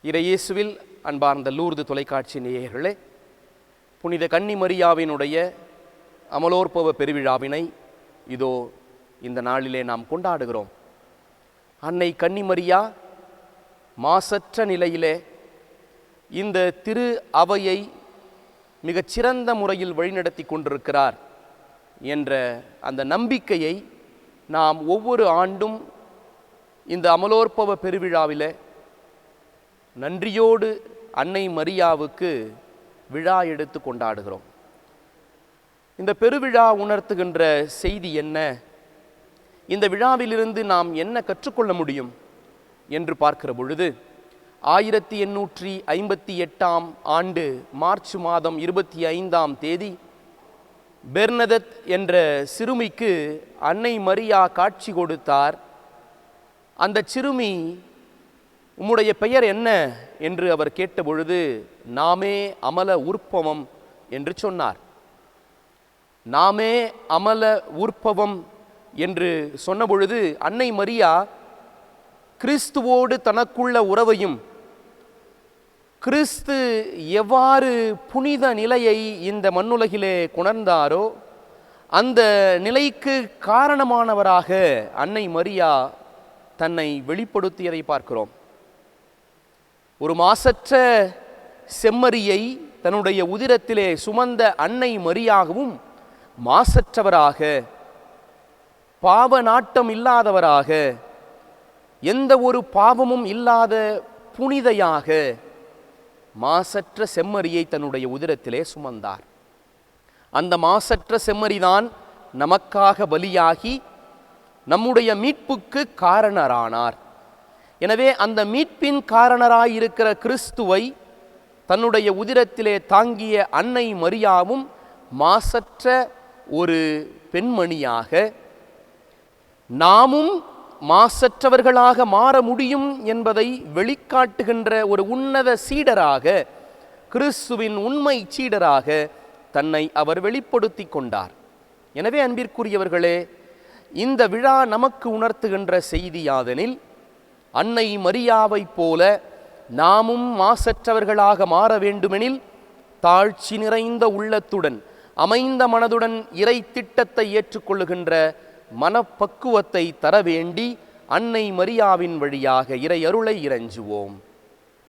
இறையேசுவில் அன்பார்ந்த லூர்து தொலைக்காட்சி நேயர்களே, புனித கன்னி மரியாவினுடைய அமலோற்பவ பெருவிழாவினை இதோ இந்த நாளிலே நாம் கொண்டாடுகிறோம். அன்னை கன்னி மரியா மாசற்ற நிலையிலே இந்த திரு அவையை மிகச்சிறந்த முறையில் வழிநடத்தி கொண்டிருக்கிறார் என்ற அந்த நம்பிக்கையை நாம் ஒவ்வொரு ஆண்டும் இந்த அமலோற்பவ பெருவிழாவிலே நன்றியோடு அன்னை மரியாவுக்கு விழா எடுத்து கொண்டாடுகிறோம். இந்த பெருவிழா உணர்த்துகின்ற செய்தி என்ன? இந்த விழாவிலிருந்து நாம் என்ன கற்றுக்கொள்ள முடியும் என்று பார்க்கிற பொழுது 1858 ஆண்டு மார்ச் மாதம் 25ஆம் தேதி பெர்னதத் என்ற சிறுமிக்கு அன்னை மரியா காட்சி கொடுத்தார். அந்த சிறுமி, உம்முடைய பெயர் என்ன என்று அவர் கேட்டபொழுது, நாமே அமல உற்பவம் என்று சொன்னார். நாமே அமல உற்பவம் என்று சொன்னபொழுது அன்னை மரியா கிறிஸ்துவோடு தனக்குள்ள உறவையும், கிறிஸ்து எவ்வாறு புனித நிலையை இந்த மண்ணுலகிலே கொணர்ந்தாரோ அந்த நிலைக்கு காரணமானவராக அன்னை மரியா தன்னை வெளிப்படுத்தியதை பார்க்கிறோம். ஒரு மாசற்ற செம்மறியை தன்னுடைய உதிரத்திலே சுமந்த அன்னை மரியாகவும் மாசற்றவராக, பாவ நாட்டம் இல்லாதவராக, எந்த ஒரு பாவமும் இல்லாத புனிதையாக மாசற்ற செம்மறியை தன்னுடைய உதிரத்திலே சுமந்தார். அந்த மாசற்ற செம்மறிதான் நமக்காக பலியாகி நம்முடைய மீட்புக்கு காரணரானார். எனவே அந்த மீட்பின் காரணராயிருக்கிற கிறிஸ்துவை தன்னுடைய உதிரத்திலே தாங்கிய அன்னை மரியாவும் மாசற்ற ஒரு பெண்மணியாக, நாமும் மாசற்றவர்களாக மாற முடியும் என்பதை வெளிக்காட்டுகின்ற ஒரு உன்னத சீடராக, கிறிஸ்துவின் உண்மை சீடராக தன்னை அவர் வெளிப்படுத்தி கொண்டார். எனவே அன்பிற்குரியவர்களே, இந்த விழா நமக்கு உணர்த்துகின்ற செய்தியாதெனில், அன்னை மரியாவைப் போல நாமும் மாசற்றவர்களாக மாற வேண்டுமெனில் தாழ்ச்சி நிறைந்த உள்ளத்துடன், அமைந்த மனதுடன் இறை திட்டத்தை ஏற்றுக்கொள்ளுகின்ற மனப்பக்குவத்தை தர வேண்டி அன்னை மரியாவின் வழியாக இறை அருளை இறைஞ்சுவோம்.